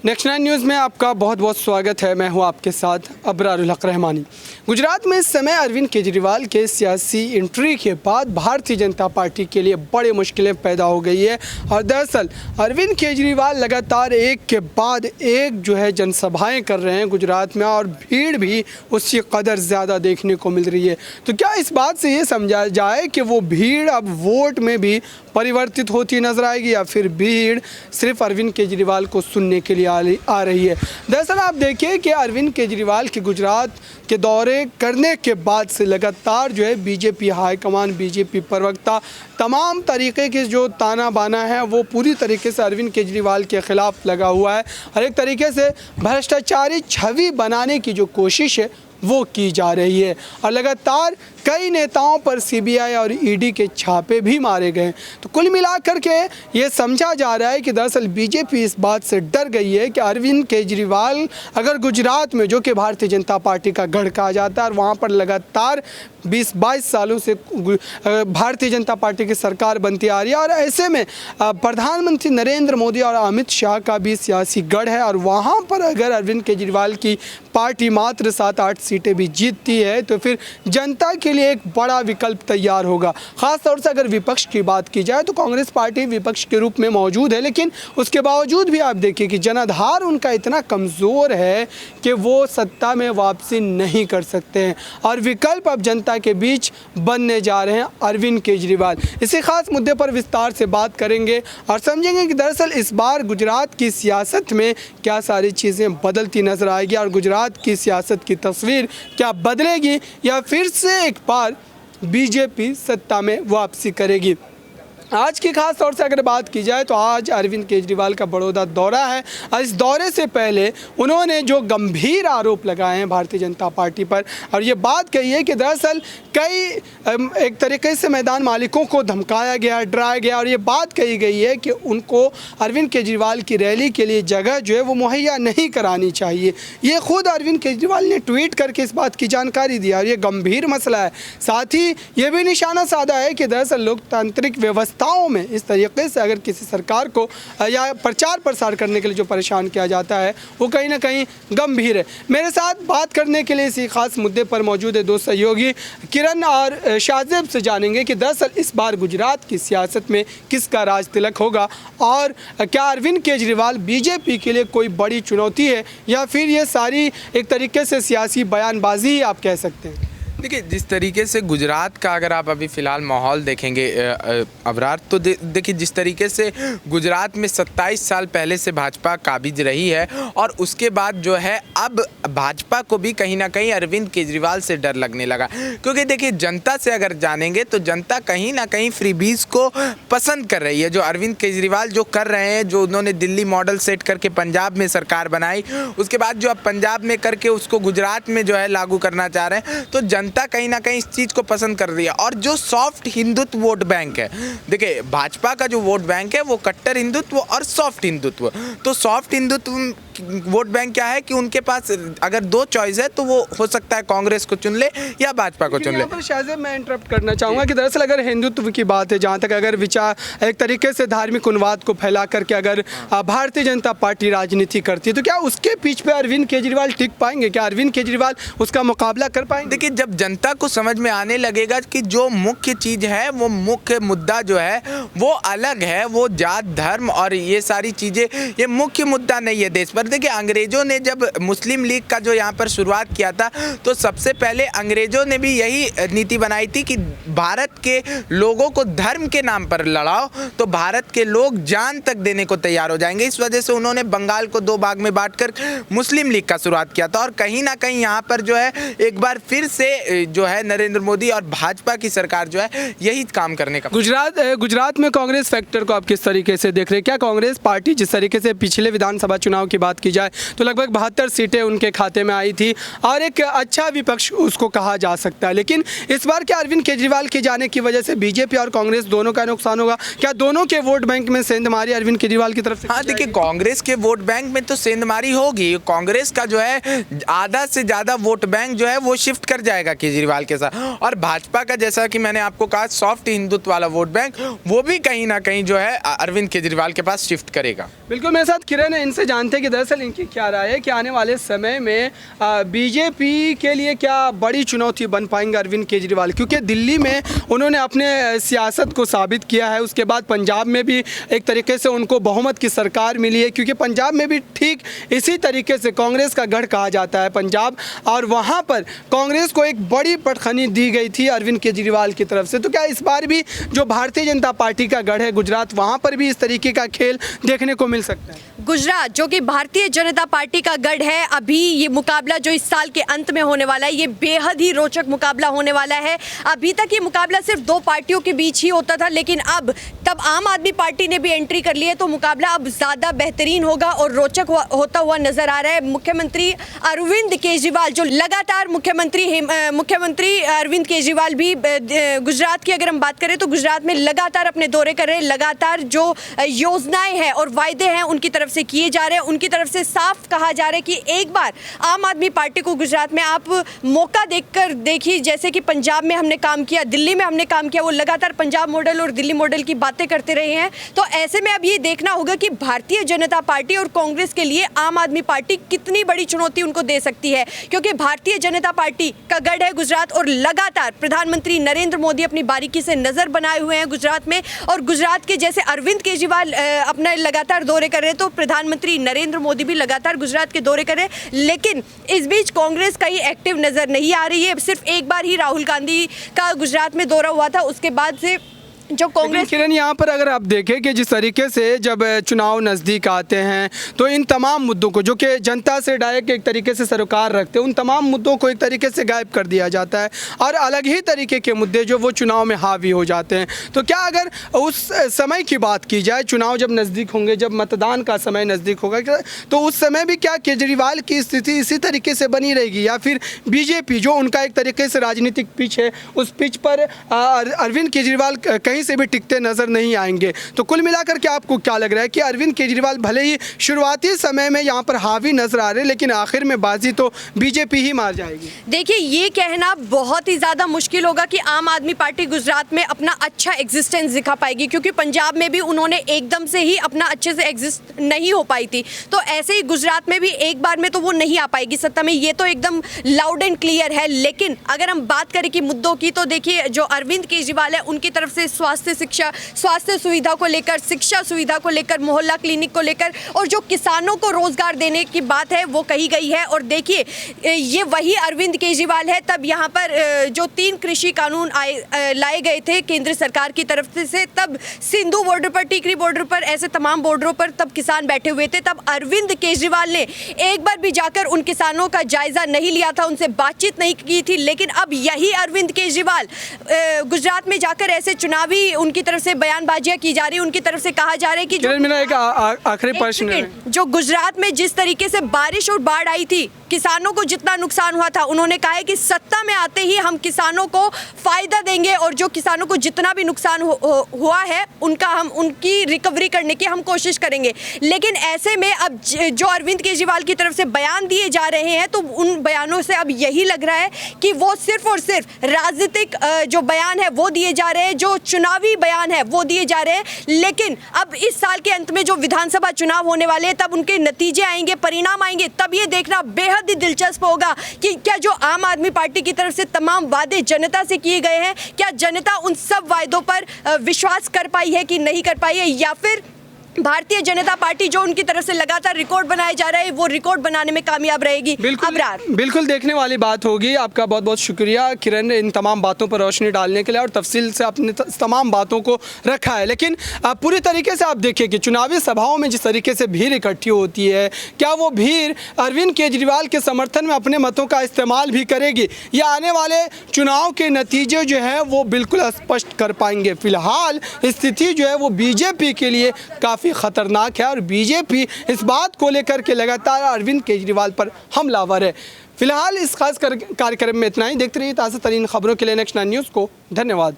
Next 9 news में आपका बहुत बहुत स्वागत है। मैं हूं आपके साथ अबरारुल हक रहमानी। गुजरात में इस समय अरविंद केजरीवाल के सियासी एंट्री के बाद भारतीय जनता पार्टी के लिए बड़ी मुश्किलें पैदा हो गई है और दरअसल अरविंद केजरीवाल लगातार एक के बाद एक जनसभाएं कर रहे हैं गुजरात में और भीड़ भी उसी कदर ज़्यादा देखने को मिल रही है। तो क्या इस बात से ये समझा जाए कि वो भीड़ अब वोट में भी परिवर्तित होती नजर आएगी या फिर भीड़ सिर्फ अरविंद केजरीवाल को सुनने के लिए आ रही है? दरअसल आप देखिए कि अरविंद केजरीवाल के गुजरात के दौरे करने के बाद से लगातार बीजेपी हाईकमान, बीजेपी प्रवक्ता तमाम तरीके के जो ताना बाना है वो पूरी तरीके से अरविंद केजरीवाल के ख़िलाफ़ लगा हुआ है और एक तरीके से भ्रष्टाचारी छवि बनाने की जो कोशिश है वो की जा रही है और लगातार कई नेताओं पर सीबीआई और ईडी के छापे भी मारे गए। तो कुल मिलाकर के ये समझा जा रहा है कि दरअसल बीजेपी इस बात से डर गई है कि अरविंद केजरीवाल अगर गुजरात में, जो कि भारतीय जनता पार्टी का गढ़ कहा जाता है और वहाँ पर लगातार 20-22 सालों से भारतीय जनता पार्टी की सरकार बनती आ रही है और ऐसे में प्रधानमंत्री नरेंद्र मोदी और अमित शाह का भी सियासी गढ़ है और वहाँ पर अगर अरविंद केजरीवाल की पार्टी मात्र 7-8 सीटें भी जीतती है तो फिर जनता के लिए एक बड़ा विकल्प तैयार होगा। ख़ास तौर से अगर विपक्ष की बात की जाए तो कांग्रेस पार्टी विपक्ष के रूप में मौजूद है, लेकिन उसके बावजूद भी आप देखिए कि जनाधार उनका इतना कमज़ोर है कि वो सत्ता में वापसी नहीं कर सकते हैं और विकल्प अब जनता के बीच बनने जा रहे हैं अरविंद केजरीवाल। इसी खास मुद्दे पर विस्तार से बात करेंगे और समझेंगे कि दरअसल इस बार गुजरात की सियासत में क्या सारी चीज़ें बदलती नजर आएगी और गुजरात की सियासत की तस्वीर क्या बदलेगी या फिर से एक बार बीजेपी सत्ता में वापसी करेगी। आज की खास तौर से अगर बात की जाए तो आज अरविंद केजरीवाल का बड़ौदा दौरा है और इस दौरे से पहले उन्होंने जो गंभीर आरोप लगाए हैं भारतीय जनता पार्टी पर और ये बात कही है कि दरअसल कई एक तरीके से मैदान मालिकों को धमकाया गया, डराया गया और ये बात कही गई है कि उनको अरविंद केजरीवाल की रैली के लिए जगह वो मुहैया नहीं करानी चाहिए। ये खुद अरविंद केजरीवाल ने ट्वीट करके इस बात की जानकारी दी और ये गंभीर मसला है। साथ ही ये भी निशाना साधा है कि दरअसल लोकतांत्रिक व्यवस्था में इस तरीके से अगर किसी सरकार को या प्रचार प्रसार करने के लिए जो परेशान किया जाता है वो कहीं ना कहीं गंभीर है। मेरे साथ बात करने के लिए इसी खास मुद्दे पर मौजूद है दो सहयोगी किरण और शाहजेब से जानेंगे कि दरअसल इस बार गुजरात की सियासत में किसका राज तिलक होगा और क्या अरविंद केजरीवाल बीजेपी के लिए कोई बड़ी चुनौती है या फिर ये सारी एक तरीके से सियासी बयानबाजी ही आप कह सकते हैं। देखिए, जिस तरीके से गुजरात का अगर आप अभी फ़िलहाल माहौल देखेंगे अबरार, तो देखिए जिस तरीके से गुजरात में 27 साल पहले से भाजपा काबिज रही है और उसके बाद जो है अब भाजपा को भी कहीं ना कहीं अरविंद केजरीवाल से डर लगने लगा, क्योंकि देखिए जनता से अगर जानेंगे तो जनता कहीं ना कहीं फ्रीबीज को पसंद कर रही है। जो अरविंद केजरीवाल जो कर रहे हैं, जो उन्होंने दिल्ली मॉडल सेट करके पंजाब में सरकार बनाई, उसके बाद जो अब पंजाब में करके उसको गुजरात में जो है लागू करना चाह रहे हैं, तो जनता कहीं ना कहीं इस चीज़ को पसंद कर रही है। और जो सॉफ्ट हिंदुत्व वोट बैंक है, देखिए भाजपा का जो वोट बैंक है वो कट्टर हिंदुत्व और सॉफ्ट हिंदुत्व। तो सॉफ्ट हिंदुत्व वोट बैंक क्या है कि उनके पास अगर दो चॉइस है तो वो हो सकता है कांग्रेस को चुन ले या भाजपा को चुन ले। शाहजेब, मैं इंटरप्ट करना चाहूँगा कि दरअसल अगर हिंदुत्व की बात है, जहाँ तक अगर विचार एक तरीके से धार्मिक उन्माद को फैला करके अगर भारतीय जनता पार्टी राजनीति करती है तो क्या उसके पीछ पे अरविंद केजरीवाल टिक पाएंगे? क्या अरविंद केजरीवाल उसका मुकाबला कर पाएंगे? देखिए, जब जनता को समझ में आने लगेगा कि जो मुख्य चीज़ है, वो मुख्य मुद्दा जो है वो अलग है, वो जात धर्म और ये सारी चीज़ें ये मुख्य मुद्दा नहीं है देश पर। देखिए, अंग्रेजों ने जब मुस्लिम लीग का जो यहाँ पर शुरुआत किया था तो सबसे पहले अंग्रेजों ने भी यही नीति बनाई थी कि भारत के लोगों को धर्म के नाम पर लड़ाओ तो भारत के लोग जान तक देने को तैयार हो जाएंगे। इस वजह से उन्होंने बंगाल को 2 भाग में बांटकर मुस्लिम लीग का शुरुआत किया था और कहीं ना कहीं यहाँ पर जो है एक बार फिर से जो है नरेंद्र मोदी और भाजपा की सरकार जो है यही काम करने का। गुजरात में कांग्रेस फैक्टर को आप किस तरीके से देख रहे हैं? क्या कांग्रेस पार्टी जिस तरीके से पिछले विधानसभा चुनाव की बात की जाए तो लगभग 72 सीटें उनके खाते में आई थी और एक अच्छा विपक्ष उसको कहा जा सकता है, लेकिन इस बार क्या अरविंद केजरीवाल के जाने की वजह से बीजेपी और कांग्रेस दोनों का नुकसान होगा? क्या दोनों के वोट बैंक में सेंधमारी अरविंद केजरीवाल की तरफ से? हाँ, देखिए कांग्रेस के वोट बैंक में तो सेंधमारी होगी। कांग्रेस का जो है आधा से ज़्यादा वोट बैंक जो है वो शिफ्ट कर जाएगा केजरीवाल के साथ। और भाजपा का, जैसा कि मैंने आपको कहा, सॉफ्ट हिंदुत्व वाला वोट बैंक वो भी कहीं ना कहीं जो है अरविंद केजरीवाल के पास शिफ्ट करेगा। बिल्कुल, मेरे साथ किरण है, इनसे जानते हैं कि दरअसल इनकी क्या राय है कि आने वाले समय में बीजेपी के लिए क्या बड़ी चुनौती बन पाएंगे अरविंद केजरीवाल, क्योंकि दिल्ली में उन्होंने अपने सियासत को साबित किया है, उसके बाद पंजाब में भी एक तरीके से उनको बहुमत की सरकार मिली है, क्योंकि पंजाब में भी ठीक इसी तरीके से कांग्रेस का गढ़ कहा जाता है पंजाब, और वहाँ पर कांग्रेस को एक बड़ी पटखनी दी गई थी अरविंद केजरीवाल की तरफ से। तो क्या इस बार भी जो भारतीय जनता पार्टी का गढ़ है गुजरात, वहाँ पर भी इस तरीके का खेल देखने को मिल सकता है? गुजरात जो कि भारतीय जनता पार्टी का गढ़ है, अभी ये मुकाबला जो इस साल के अंत में होने वाला है, ये बेहद ही रोचक मुकाबला होने वाला है। अभी तक ये मुकाबला सिर्फ दो पार्टियों के बीच ही होता था, लेकिन अब तब आम आदमी पार्टी ने भी एंट्री कर ली है, तो मुकाबला अब ज़्यादा बेहतरीन होगा और रोचक होता हुआ नजर आ रहा है। मुख्यमंत्री अरविंद केजरीवाल जो लगातार मुख्यमंत्री अरविंद केजरीवाल भी गुजरात की अगर हम बात करें तो गुजरात में लगातार अपने दौरे कर रहे हैं, लगातार जो योजनाएं हैं और वायदे हैं उनकी तरफ से किए जा रहे हैं, उनकी तरफ से साफ कहा जा रहा है कि एक बार आम आदमी पार्टी को गुजरात में आप मौका देखकर देखिए, जैसे कि पंजाब में हमने काम किया, दिल्ली में हमने काम किया, वो लगातार पंजाब मॉडल और दिल्ली मॉडल की बातें करते रहे हैं। तो ऐसे में अब ये देखना होगा कि भारतीय जनता पार्टी और कांग्रेस के लिए आम आदमी पार्टी कितनी बड़ी चुनौती उनको दे सकती है, क्योंकि भारतीय जनता पार्टी का गढ़ है गुजरात और लगातार प्रधानमंत्री नरेंद्र मोदी अपनी बारीकी से नजर बनाए हुए हैं गुजरात में, और गुजरात के जैसे अरविंद केजरीवाल अपना लगातार दौरे कर रहे हैं, तो प्रधानमंत्री नरेंद्र मोदी भी लगातार गुजरात के दौरे कर रहे हैं। लेकिन इस बीच कांग्रेस कहीं एक्टिव नजर नहीं आ रही है। सिर्फ एक बार ही राहुल गांधी का गुजरात में दौरा हुआ था, उसके बाद से जो कांग्रेस। किरण, यहाँ पर अगर आप देखें कि जिस तरीके से जब चुनाव नज़दीक आते हैं तो इन तमाम मुद्दों को जो कि जनता से डायरेक्ट एक तरीके से सरोकार रखते हैं, उन तमाम मुद्दों को एक तरीके से गायब कर दिया जाता है और अलग ही तरीके के मुद्दे जो वो चुनाव में हावी हो जाते हैं। तो क्या अगर उस समय की बात की जाए, चुनाव जब नज़दीक होंगे, जब मतदान का समय नज़दीक होगा, तो उस समय भी क्या केजरीवाल की स्थिति इसी तरीके से बनी रहेगी, या फिर बीजेपी जो उनका एक तरीके से राजनीतिक पिच है, उस पिच पर अरविंद केजरीवाल कहीं से भी टिकते नजर नहीं आएंगे? तो कुल मिलाकर के आपको क्या लग रहा है कि अरविंद केजरीवाल भले ही शुरुआती समय में यहाँ पर हावी नजर आ रहे हैं, लेकिन आखिर में बाजी तो बीजेपी ही मार जाएगी? देखिए, ये कहना बहुत ही ज़्यादा मुश्किल होगा कि आम आदमी पार्टी गुजरात में अपना अच्छा एग्जिस्टेंस दिखा पाएगी, क्योंकि पंजाब में भी उन्होंने एकदम से ही अपना अच्छे से एग्जिस्ट नहीं हो पाई थी, तो ऐसे ही गुजरात में भी एक बार में तो वो नहीं आ पाएगी सत्ता में, ये तो एकदम लाउड एंड क्लियर है। लेकिन अगर हम बात करें कि मुद्दों की, तो देखिए जो अरविंद केजरीवाल है उनकी तरफ से स्वास्थ्य सुविधा को लेकर, शिक्षा सुविधा को लेकर, मोहल्ला क्लिनिक को लेकर, और जो किसानों को रोजगार देने की बात है वो कही गई है। और देखिए, ये वही अरविंद केजरीवाल है, तब यहाँ पर जो 3 कृषि कानून लाए गए थे केंद्र सरकार की तरफ से, तब सिंधु बॉर्डर पर, टिकरी बॉर्डर पर, ऐसे तमाम बॉर्डरों पर तब किसान बैठे हुए थे, तब अरविंद केजरीवाल ने एक बार भी जाकर उन किसानों का जायजा नहीं लिया था, उनसे बातचीत नहीं की थी। लेकिन अब यही अरविंद केजरीवाल गुजरात में जाकर ऐसे चुनावी उनकी तरफ से बयानबाजियां की जा रही है, उनकी तरफ से कहा जा रहा है कि जो मेरा एक आखिरी प्रश्न है, जो गुजरात में जिस तरीके से बारिश और बाढ़ आई थी, किसानों को जितना नुकसान हुआ था, उन्होंने कहा है कि सत्ता में आते ही हम किसानों को फायदा देंगे और जो किसानों को जितना भी नुकसान हुआ है उनकी रिकवरी करने की हम कोशिश करेंगे। लेकिन ऐसे में अब जो अरविंद केजरीवाल की तरफ से बयान दिए जा रहे हैं, तो उन बयानों से अब यही लग रहा है कि वो सिर्फ और सिर्फ राजनीतिक जो बयान है वो दिए जा रहे हैं, जो चुनावी बयान है वो दिए जा रहे हैं। लेकिन अब इस साल के अंत में जो विधानसभा चुनाव होने वाले हैं, तब उनके नतीजे आएंगे, परिणाम आएंगे, तब ये देखना बेहद ही दिलचस्प होगा कि क्या जो आम आदमी पार्टी की तरफ से तमाम वादे जनता से किए गए हैं, क्या जनता उन सब वायदों पर विश्वास कर पाई है कि नहीं कर पाई है, या फिर भारतीय जनता पार्टी जो उनकी तरफ से लगातार रिकॉर्ड बनाए जा रहे हैं वो रिकॉर्ड बनाने में कामयाब रहेगी। बिल्कुल देखने वाली बात होगी। आपका बहुत बहुत शुक्रिया किरण, इन तमाम बातों पर रोशनी डालने के लिए और तफसील से अपने तमाम बातों को रखा है। लेकिन पूरी तरीके से आप देखिए कि चुनावी सभाओं में जिस तरीके से भीड़ इकट्ठी होती है, क्या वो भीड़ अरविंद केजरीवाल के समर्थन में अपने मतों का इस्तेमाल भी करेगी, या आने वाले चुनाव के नतीजे जो है वो बिल्कुल स्पष्ट कर पाएंगे? फिलहाल स्थिति जो है वो बीजेपी के लिए काफ़ी खतरनाक है और बीजेपी इस बात को लेकर के लगातार अरविंद केजरीवाल पर हमलावर है। फिलहाल इस खास कार्यक्रम में इतना ही। देखते रहिए ताज़ा तरीन खबरों के लिए नेक्स्ट 9 न्यूज़ को। धन्यवाद।